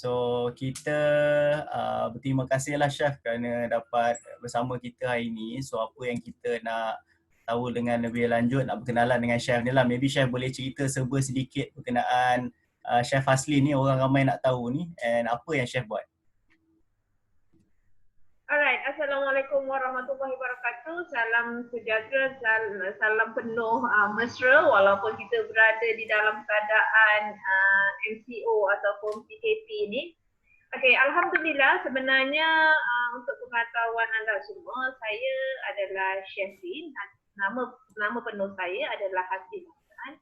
So kita berterima kasihlah Chef kerana dapat bersama kita hari ini. So apa yang kita nak tahu dengan lebih lanjut, nak berkenalan dengan Chef ni lah. Maybe Chef boleh cerita serba sedikit berkenaan Chef Haslin ni, orang ramai nak tahu ni, and apa yang Chef buat. Alright, Assalamualaikum warahmatullahi wabarakatuh. Salam sejahtera, salam penuh mesra walaupun kita berada di dalam keadaan MCO ataupun PKP ni. Okay, Alhamdulillah sebenarnya untuk pengetahuan anda semua, saya adalah Chef Lin. Nama penuh saya adalah Haslin Hassan.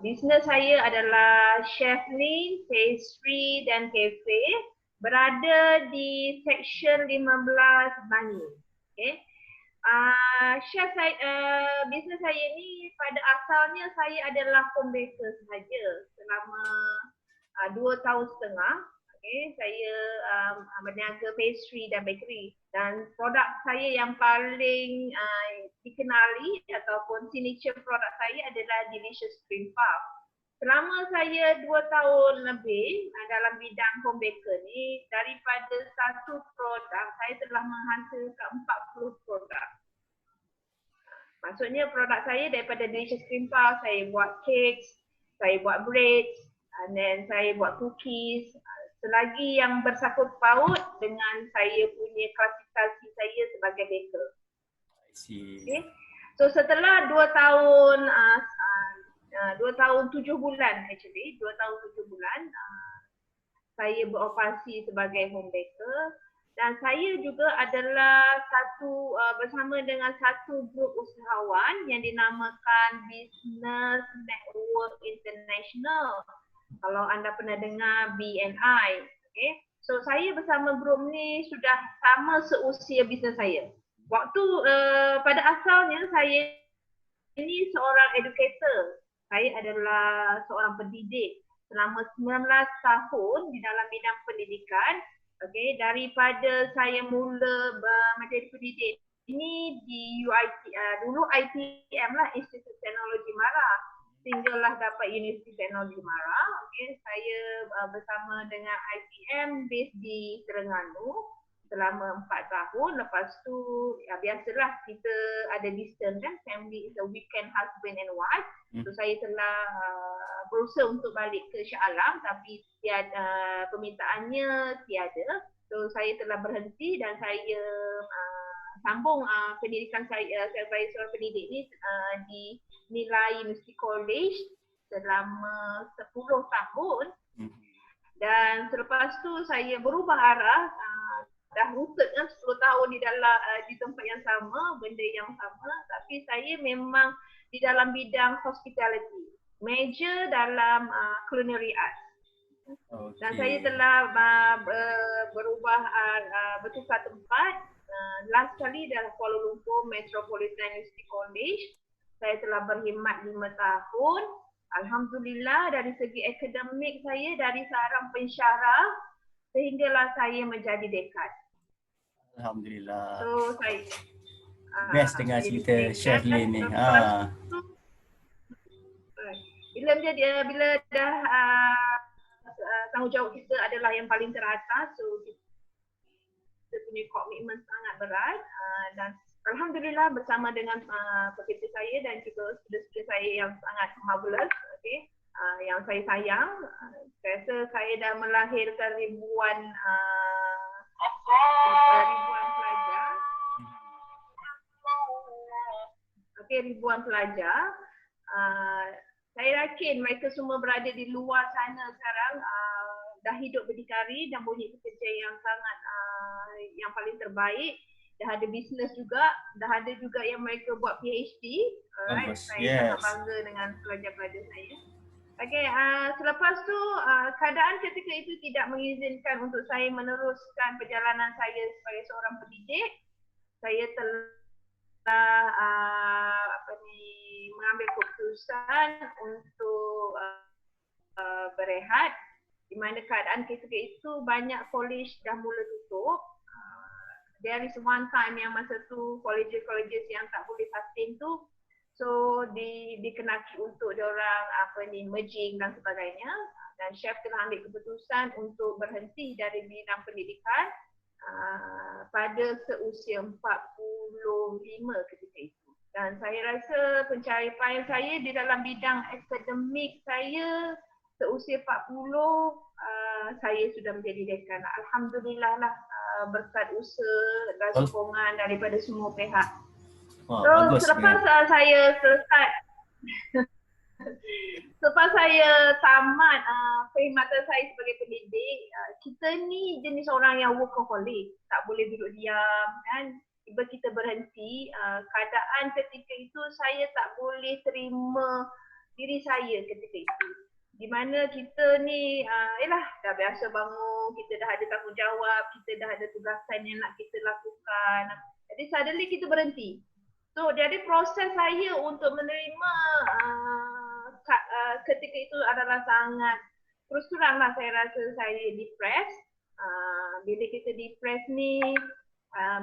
Bisnes saya adalah Chef Lin Pastry dan Cafe, berada di Section 15 Banyu. Okay. Chef saya, bisnes saya ni pada asalnya saya adalah home baker sahaja selama 2 tahun setengah. Okay, saya berniaga pastry dan bakery, dan produk saya yang paling dikenali ataupun signature produk saya adalah Delicious Cream Puff. Selama saya 2 tahun lebih dalam bidang home baker ni, daripada satu produk saya telah menghasilkan 40 produk. Maksudnya produk saya daripada Delicious Cream Puff, saya buat cakes, saya buat breads, and then saya buat cookies, selagi yang bersangkut paut dengan saya punya klasifikasi saya sebagai baker. Okay. So setelah 2 tahun 2 tahun 7 bulan actually, 2 tahun 7 bulan saya beroperasi sebagai home baker, dan saya juga adalah bersama dengan satu grup usahawan yang dinamakan Business Network International. Kalau anda pernah dengar BNI, okay. So saya bersama grup ni sudah sama seusia bisnes saya. Waktu pada asalnya saya ini seorang educator. Saya adalah seorang pendidik selama 19 tahun di dalam bidang pendidikan. Okay, daripada saya mula menjadi pendidik ini di UIT, dulu ITM lah, Institut Teknologi Mara, sehinggalah dapat Universiti Teknologi Mara. Okay, saya bersama dengan ITM based di Terengganu selama 4 tahun. Lepas tu ya biasalah kita ada distance kan, family is a weekend husband and wife. So saya telah berusaha untuk balik ke Shah Alam, tapi permintaannya tiada. So saya telah berhenti dan saya sambung pendidikan saya sebagai seorang pendidik ni di Nilai University College selama 10 tahun. Dan selepas tu saya berubah arah, dah rooted kan 10 tahun di tempat yang sama, benda yang sama, tapi saya memang di dalam bidang hospitality, major dalam culinary art. Okay. Dan saya telah berubah bertukar tempat. Last kali dalam Kuala Lumpur Metropolitan University College, saya telah berkhidmat 5 tahun. Alhamdulillah dari segi akademik saya dari seorang pensyarah sehinggalah saya menjadi dekan. Alhamdulillah. So saya best dengar cerita Chef Lin ni. Bila dah tanggungjawab kita adalah yang paling teratas, so kita punya komitmen sangat berat, dan Alhamdulillah bersama dengan pekerja saya dan juga student-student saya yang sangat marvelous, okay, yang saya sayang. Saya rasa saya dah melahirkan ribuan pelajar. Okay, ribuan pelajar. Saya yakin mereka semua berada di luar sana sekarang, dah hidup berdikari dan punya pekerja yang sangat yang paling terbaik. Dah ada bisnes juga, dah ada juga yang mereka buat PhD. Alright, saya sangat bangga dengan pelajar-pelajar saya. Okay, selepas tu keadaan ketika itu tidak mengizinkan untuk saya meneruskan perjalanan saya sebagai seorang pendidik. Saya telah mengambil keputusan untuk berehat, di mana keadaan ketika itu banyak college dah mula tutup. There is one time yang masa tu colleges yang tak boleh sustain tu, so dikenaki untuk diorang merging dan sebagainya. dan chef telah ambil keputusan untuk berhenti dari bidang pendidikan pada seusia 45 ketika itu. Dan saya rasa pencapaian saya di dalam bidang akademik saya seusia 40 saya sudah menjadi dekan. Alhamdulillah lah, berkat usaha dan sokongan daripada semua pihak. Wah, so bagus, selepas saya selesai selepas saya tamat perkhidmatan saya sebagai pendidik, kita ni jenis orang yang workaholic, tak boleh duduk diam kan. Tiba kita berhenti, keadaan ketika itu saya tak boleh terima diri saya ketika itu. Di mana kita ni dah biasa bangun, kita dah ada tanggungjawab, kita dah ada tugasan yang nak kita lakukan. Jadi suddenly kita berhenti. So jadi proses saya untuk menerima ketika itu adalah sangat, terus terang lah saya rasa saya depressed. Bila kita depressed ni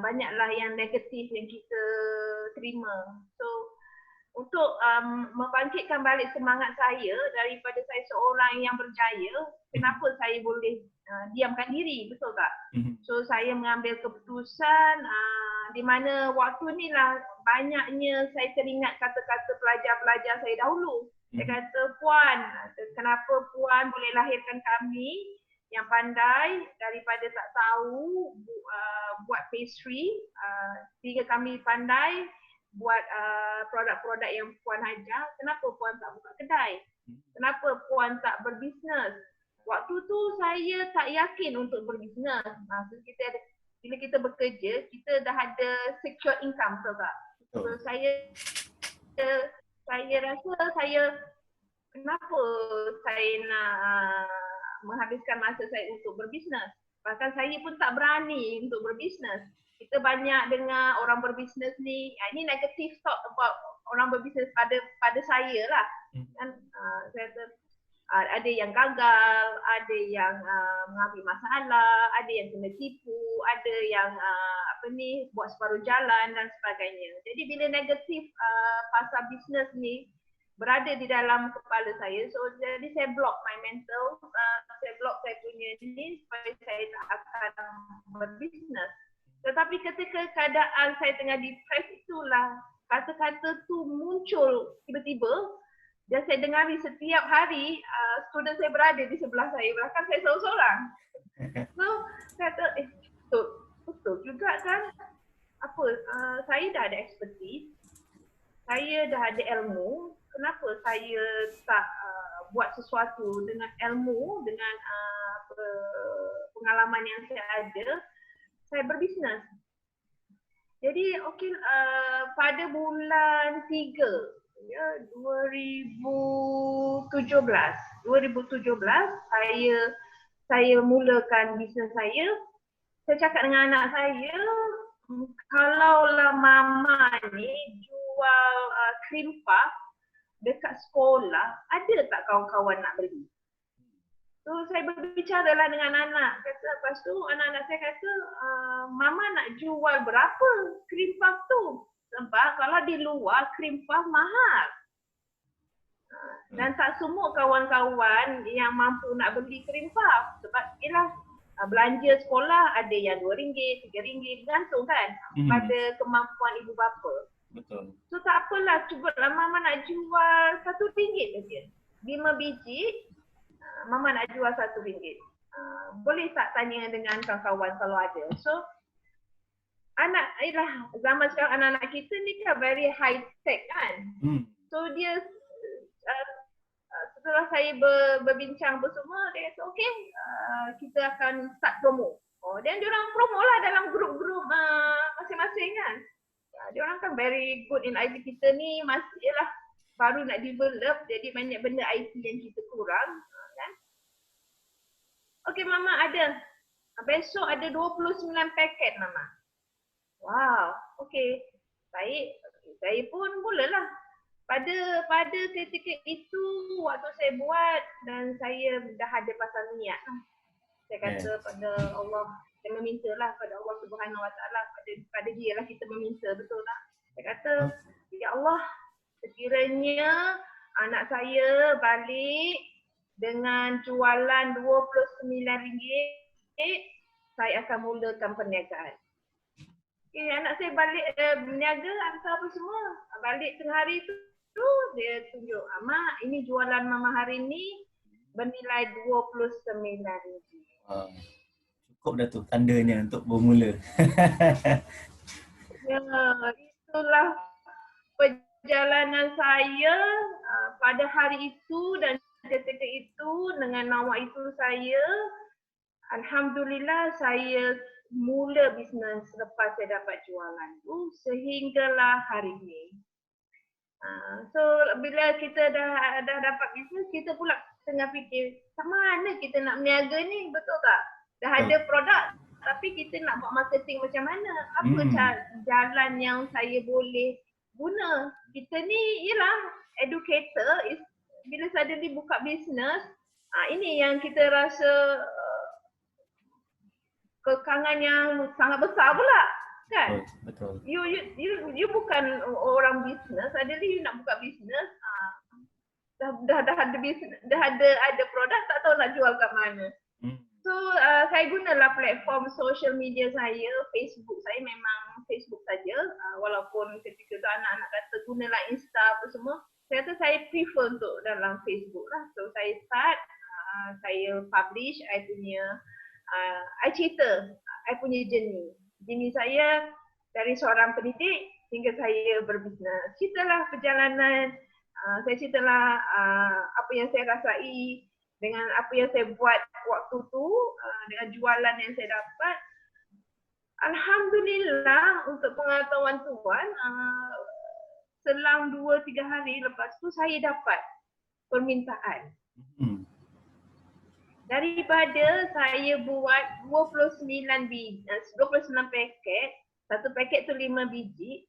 banyaklah yang negatif yang kita terima. So untuk membangkitkan balik semangat saya daripada saya seorang yang berjaya, kenapa saya boleh diamkan diri, betul tak? So saya mengambil keputusan di mana waktu ni lah banyaknya saya teringat kata-kata pelajar-pelajar saya dahulu. Saya kata, Puan, kenapa Puan boleh lahirkan kami yang pandai daripada tak tahu buat pastry, sehingga kami pandai buat produk-produk yang Puan ajar. Kenapa Puan tak buka kedai? Kenapa Puan tak berbisnes? Waktu tu saya tak yakin untuk berbisnes. Bila kita bekerja, kita dah ada secure income, betul tak? So saya rasa kenapa saya nak menghabiskan masa saya untuk berbisnes? Bahkan saya pun tak berani untuk berbisnes. Kita banyak dengar orang berbisnes ni, ini negative thought about orang berbisnes pada saya lah. Kan saya kata ada yang gagal, ada yang mengalami masalah, ada yang kena tipu, ada yang buat separuh jalan dan sebagainya. Jadi bila negatif pasal bisnes ni berada di dalam kepala saya, so jadi saya block my mental, saya block saya punya ni supaya saya tak akan berbisnes. Tetapi ketika keadaan saya tengah depressed, itulah kata-kata tu muncul tiba-tiba dan saya dengari setiap hari. Student saya berada di sebelah saya, belakang saya seorang-seorang. So saya kata, betul juga kan, saya dah ada expertise, saya dah ada ilmu, kenapa saya tak buat sesuatu dengan ilmu, dengan pengalaman yang saya ada, saya berbisnes. Jadi pada bulan 3 2017 saya mulakan bisnes saya. Saya cakap dengan anak saya, kalaulah mama ni jual cream puff dekat sekolah, ada tak kawan-kawan nak beli? So saya berbicara lah dengan anak. Lepas tu anak-anak saya kata, mama nak jual berapa cream puff tu? Sebab kalau di luar cream puff mahal. Dan tak semua kawan-kawan yang mampu nak beli cream puff. Sebab belanja sekolah ada yang RM2, RM3, bergantung kan pada kemampuan ibu bapa. Betul. So tak apalah, cubalah mama nak jual RM1 saja. 5 biji, mama nak jual RM1. Boleh tak tanya dengan kawan-kawan kalau ada. So zaman sekarang anak-anak kita ni kan very high tech kan. So dia setelah saya berbincang bersama, dia kata okey, kita akan start promo. Dan diorang promo lah dalam grup-grup masing-masing kan. Diorang kan very good in IT. Kita ni masih baru nak develop, jadi banyak benda IT yang kita kurang kan. Okey mama, ada. Besok ada 29 paket mama. Wow, okey. Baik. Saya pun mulalah. Pada ketika itu waktu saya buat dan saya dah ada pasal niat lah. Saya kata pada Allah, saya meminta lah pada Allah Subhanahu Wa Taala, pada dia lah kita meminta, betul tak? Saya kata, ya Allah, sekiranya anak saya balik dengan jualan RM29, saya akan mulakan perniagaan. Okay, anak saya balik berniaga atau apa semua. Balik tengah hari tu dia tunjuk, Mak, ini jualan Mama hari ni bernilai RM29. Cukup dah tu tandanya untuk bermula. Ya, itulah perjalanan saya pada hari itu dan ketika itu dengan nama itu saya, alhamdulillah saya mula bisnes selepas saya dapat jualan tu sehinggalah hari ini. So bila kita dah dapat bisnes, kita pula tengah fikir macam mana kita nak berniaga ni, betul tak? Dah ada produk tapi kita nak buat marketing macam mana? Apa jalan yang saya boleh guna? Kita ni ialah educator, bila suddenly buka bisnes, ini yang kita rasa kekangan yang sangat besar pula, kan? Betul. You bukan orang bisnes, suddenly you nak buka bisnes, dah ada bisnes, dah ada produk, tak tahu nak jual kat mana. So saya gunalah platform social media saya, Facebook. Saya memang Facebook saja, walaupun ketika tu anak-anak kata gunalah Insta apa semua, saya kata saya prefer untuk dalam Facebook lah. So saya start, saya publish, I cerita, I punya journey saya dari seorang pendidik hingga saya berbisnes. Ceritalah perjalanan, saya ceritalah apa yang saya rasai dengan apa yang saya buat waktu tu, dengan jualan yang saya dapat. Alhamdulillah, untuk pengetahuan tuan, selang 2-3 hari lepas tu saya dapat permintaan. Daripada saya buat 29 paket, satu paket tu 5 biji.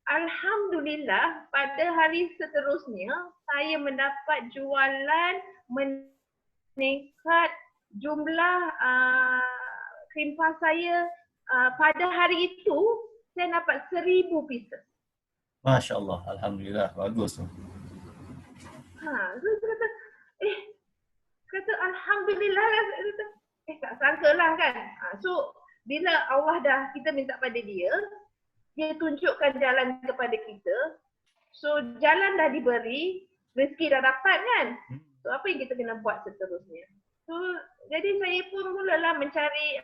Alhamdulillah, pada hari seterusnya saya mendapat jualan meningkat jumlah krimpas saya. Pada hari itu saya dapat 1000 pieces. Masya Allah, alhamdulillah, bagus tu. So kata alhamdulillah lah, tak sangka lah kan. So bila Allah dah, kita minta pada dia tunjukkan jalan kepada kita. So jalan dah diberi, rezeki dah dapat kan. So apa yang kita kena buat seterusnya? So jadi saya pun mulalah mencari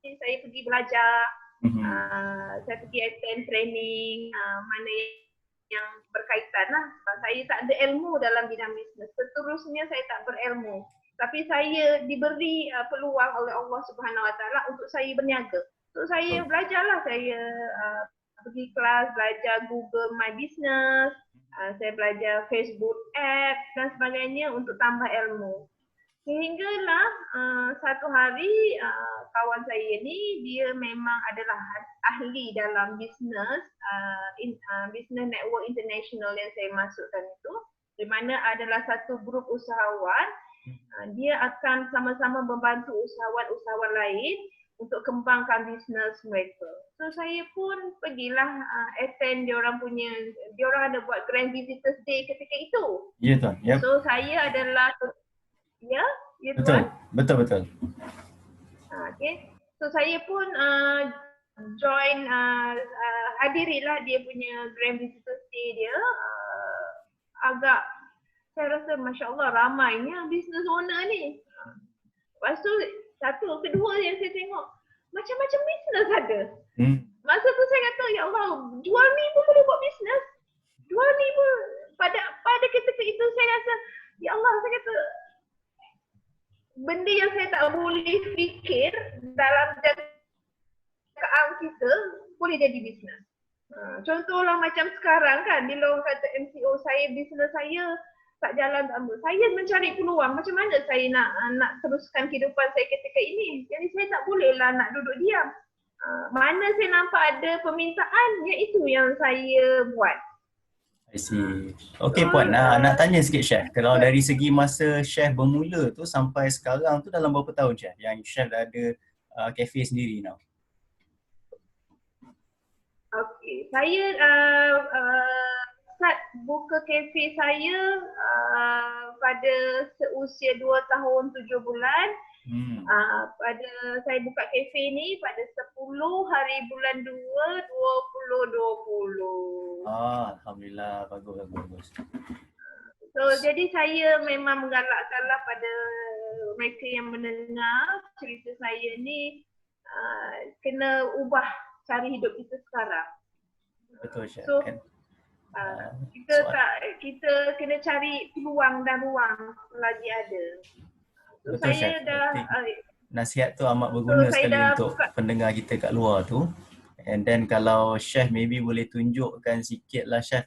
saya pergi belajar, saya pergi attend training, mana yang berkaitan lah. Saya tak ada ilmu dalam bidang bisnes. Seterusnya saya tak berilmu. Tapi saya diberi peluang oleh Allah Subhanahu Wa Taala untuk saya berniaga. So saya belajarlah, saya pergi kelas, belajar Google My Business, saya belajar Facebook Ads dan sebagainya untuk tambah ilmu. Sehinggalah satu hari kawan saya ni, dia memang adalah ahli dalam bisnes, Business Network International yang saya masukkan itu, di mana adalah satu grup usahawan. Dia akan sama-sama membantu usahawan-usahawan lain untuk kembangkan bisnes mereka. So saya pun pergilah attend diorang ada buat Grand Visitors Day ketika itu. Ya tuan. Yep. So saya adalah ya betul. Tuan. Betul. Okay. So saya pun join, hadirilah dia punya Grand Visitors Day dia. Agak saya rasa Masya Allah ramainya business owner ni. Lepas tu kedua yang saya tengok, macam-macam bisnes ada. Masa tu saya kata, ya Allah, jual ni pun boleh buat bisnes. Jual ni pun, pada ketika itu saya rasa, ya Allah, saya kata, benda yang saya tak boleh fikir dalam jangkaan kita, boleh jadi bisnes. Contohlah macam sekarang kan, bila orang kata MCO saya, bisnes saya tak jalan, saya mencari peluang macam mana saya nak teruskan kehidupan saya ketika ini. Jadi saya tak bolehlah nak duduk diam. Mana saya nampak ada permintaan, itu yang saya buat. I see. Okey Puan, nak tanya sikit Chef. Kalau dari segi masa Chef bermula tu sampai sekarang tu dalam berapa tahun Chef yang Chef dah ada cafe sendiri now? Okey, saya start buka kafe saya pada seusia 2 tahun 7 bulan. Pada saya buka kafe ni pada 10 hari bulan 2 2020. Alhamdulillah, bagus. So jadi saya memang menggalakkanlah pada mereka yang mendengar cerita saya ni kena ubah cara hidup kita sekarang. Betul, Chef. So kita kena cari peluang dan ruang selagi ada. So, betul, saya Chef. dah Nasihat tu amat berguna sekali untuk pendengar kita kat luar tu. And then kalau Chef maybe boleh tunjukkan sikit lah Chef,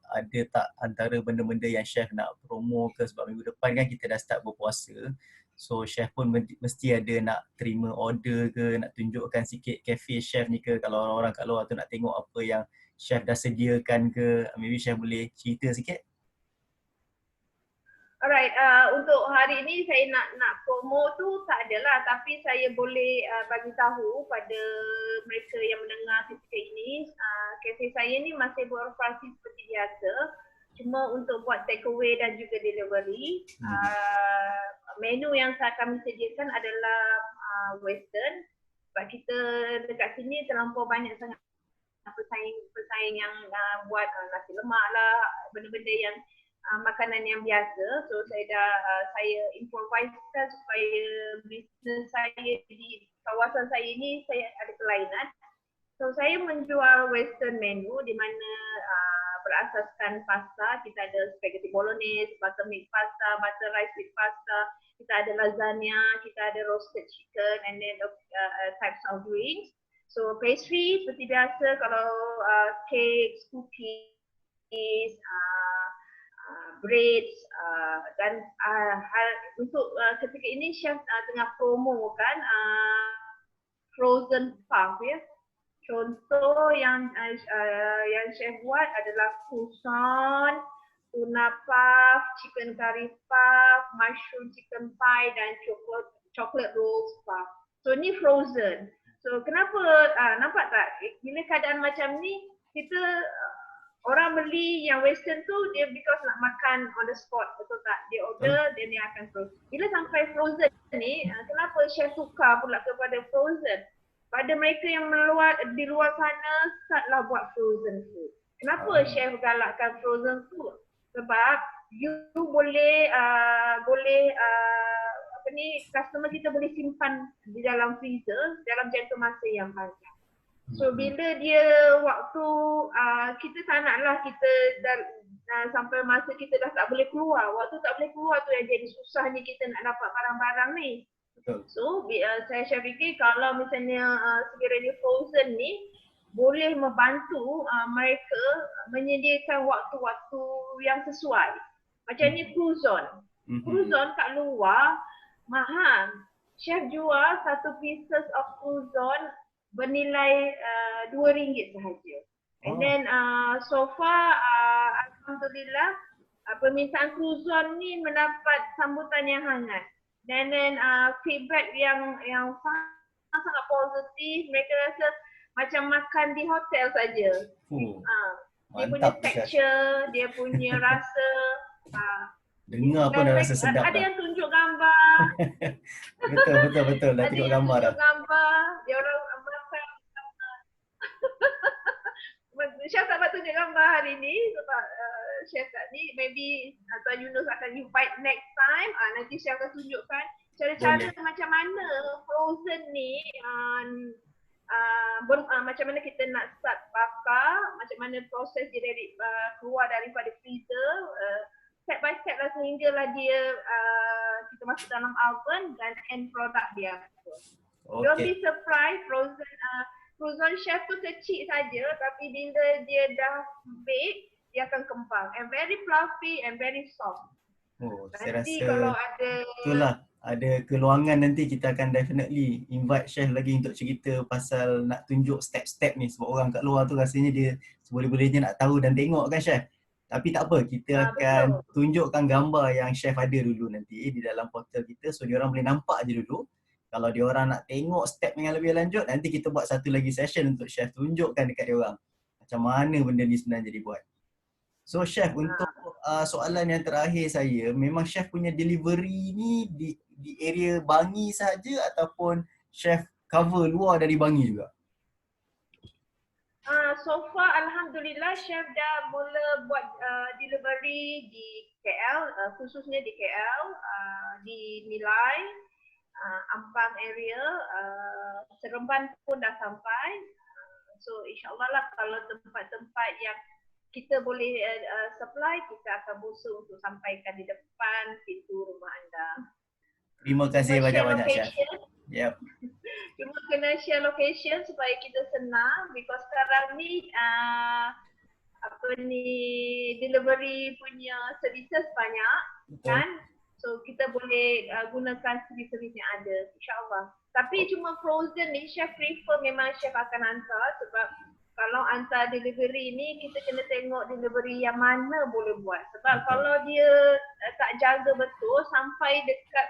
ada tak antara benda-benda yang Chef nak promo ke, sebab minggu depan kan kita dah start berpuasa. So Chef pun mesti ada nak terima order ke, nak tunjukkan sikit cafe Chef ni ke, kalau orang-orang kat luar tu nak tengok apa yang Chef dah sediakan ke, maybe Chef boleh cerita sikit. Alright, untuk hari ini saya nak promo tu tak adalah, tapi saya boleh bagi tahu pada mereka yang mendengar ketika ini, kafe saya ni masih beroperasi seperti biasa, cuma untuk buat take away dan juga delivery. Menu yang kami sediakan adalah western, sebab kita dekat sini terlampau banyak sangat pesaing yang buat nasi lemak lah, benda-benda yang makanan yang biasa. So saya improvisekan supaya bisnes saya di kawasan saya ni saya ada kelainan. So saya menjual western menu di mana berasaskan pasta. Kita ada spaghetti bolognese, buttermilk pasta, butter rice with pasta, kita ada lasagna, kita ada roasted chicken, and then types of drinks. So pastry seperti biasa, kalau cakes, cookies, breads, dan untuk ketika ini Chef tengah promokan frozen puff ya. Contoh yang Chef buat adalah croissant, tuna puff, chicken curry puff, mushroom chicken pie, dan chocolate rolls puff. So ni frozen. So kenapa nampak tak bila keadaan macam ni kita orang beli yang western tu dia because nak makan on the spot, betul tak? Dia order dan dia akan frozen. Bila sampai frozen ni, kenapa Chef tukar pula kepada frozen? Pada mereka yang di luar sana, startlah buat frozen food. Kenapa Chef galakkan frozen food? Sebab you boleh customer kita boleh simpan di dalam freezer dalam jangka masa yang panjang. So bila dia waktu kita tak naklah kita sampai masa kita dah tak boleh keluar. Waktu tak boleh keluar tu yang jadi susah ni kita nak dapat barang-barang ni. So saya fikir kalau misalnya sekiranya frozen ni boleh membantu mereka menyediakan waktu-waktu yang sesuai. Macam ni croissant. Croissant kat luar mahal. Chef jual satu pieces of croissant bernilai RM2 sahaja. And then so far alhamdulillah permintaan croissant ni mendapat sambutan yang hangat. Dan then feedback yang sangat positif. Mereka rasa macam makan di hotel saja. Dia punya texture, dia punya rasa. Dengar pun dah rasa sedap. Ada yang tunjuk gambar. Betul. Dah tengok gambar dah. Dia orang makan gambar. Chef tak dapat tunjuk gambar hari ni sebab Chef kat ni maybe Tuan Yunus akan invite next time. Nanti Chef akan tunjukkan cara-cara macam mana frozen ni macam mana kita nak start bakar, macam mana proses dia keluar daripada freezer, step by step lah sehinggalah dia kita masuk dalam oven dan end product dia. Don't be surprised, frozen Chef tu kecil saja, tapi bila dia dah bake dia akan kembang and very fluffy and very soft. Saya nanti rasa kalau ada keluangan nanti kita akan definitely invite Chef lagi untuk cerita pasal nak tunjuk step-step ni, sebab orang kat luar tu rasanya dia seboleh-bolehnya nak tahu dan tengok kan Chef. Tapi tak apa, kita akan tunjukkan gambar yang Chef ada dulu nanti di dalam portal kita, so diorang boleh nampak je dulu. Kalau diorang nak tengok step yang lebih lanjut, nanti kita buat satu lagi session untuk Chef tunjukkan dekat diorang macam mana benda ni sebenarnya dibuat. So chef, untuk soalan yang terakhir saya, memang chef punya delivery ni di area Bangi saja ataupun chef cover luar dari Bangi juga? So far Alhamdulillah chef dah mula buat delivery di KL, khususnya di KL, di Nilai, Ampang area, Seremban pun dah sampai. So insyaAllah lah kalau tempat-tempat yang kita boleh supply, kita akan busuk untuk sampaikan di depan pintu rumah anda. Terima kasih banyak-banyak chef. Yep. Cuma kena share location supaya kita senang because sekarang ni delivery punya services banyak. Betul. Kan? So kita boleh gunakan servis-servis yang ada, insyaAllah. Tapi cuma frozen ni chef prefer memang chef akan hantar sebab kalau hantar delivery ni kita kena tengok delivery yang mana boleh buat. Sebab kalau dia tak jaga betul sampai dekat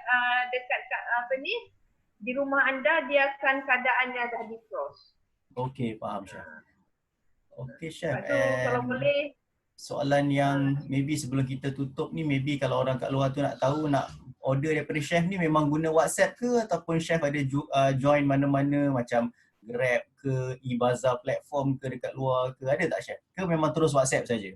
di rumah anda, dia akan keadaannya dah defrost. Okey, faham chef. Okey chef. Kalau boleh soalan yang maybe sebelum kita tutup ni, maybe kalau orang kat luar tu nak tahu, nak order daripada chef ni memang guna WhatsApp ke ataupun chef ada join mana-mana macam Grab ke, e-bazaar platform ke dekat luar ke, ada tak chef? Ke memang terus WhatsApp saja?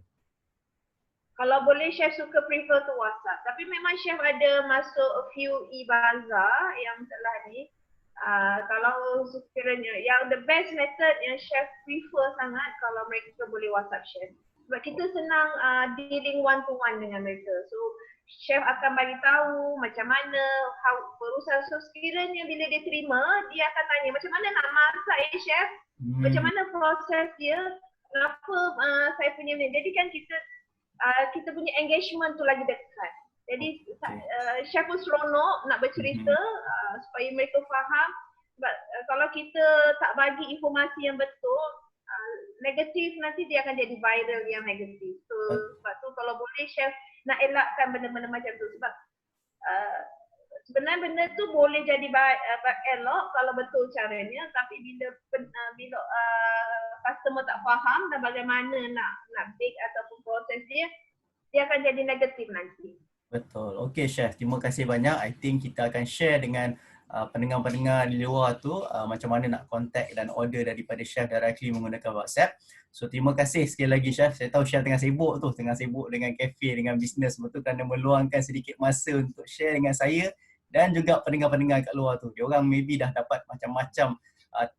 Kalau boleh chef suka prefer tu WhatsApp. Tapi memang chef ada masuk a few e-bazaar yang telah ni. Kalau sekiranya yang the best method yang chef prefer sangat kalau mereka boleh WhatsApp chef. Sebab kita senang dealing one to one dengan mereka. So chef akan bagi tahu macam mana berusaha. So sekiranya bila dia terima, dia akan tanya macam mana nak masak chef? Macam mana proses dia? Kenapa saya punya ni? Jadi kan kita punya engagement tu lagi dekat. Jadi chef pun seronok nak bercerita supaya mereka faham. Sebab kalau kita tak bagi informasi yang betul, negatif nanti dia akan jadi viral yang negatif. So sebab tu kalau boleh chef nak elakkan benda-benda macam tu sebab sebenarnya benda tu boleh jadi elok kalau betul caranya, tapi bila customer tak faham dan bagaimana nak bake ataupun proses dia akan jadi negatif nanti. Betul. Okey chef, terima kasih banyak. I think kita akan share dengan pendengar-pendengar di luar tu macam mana nak contact dan order daripada chef directly menggunakan WhatsApp. So terima kasih sekali lagi chef. Saya tahu chef tengah sibuk dengan kafe, dengan bisnes, betul, kerana meluangkan sedikit masa untuk share dengan saya dan juga pendengar-pendengar kat luar tu. Diorang maybe dah dapat macam-macam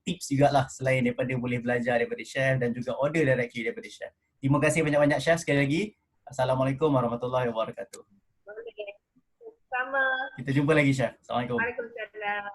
tips jugalah selain daripada boleh belajar daripada chef dan juga order directly daripada chef. Terima kasih banyak-banyak chef sekali lagi. Assalamualaikum warahmatullahi wabarakatuh. Sama. Kita jumpa lagi chef. Assalamualaikum. Waalaikumsalam.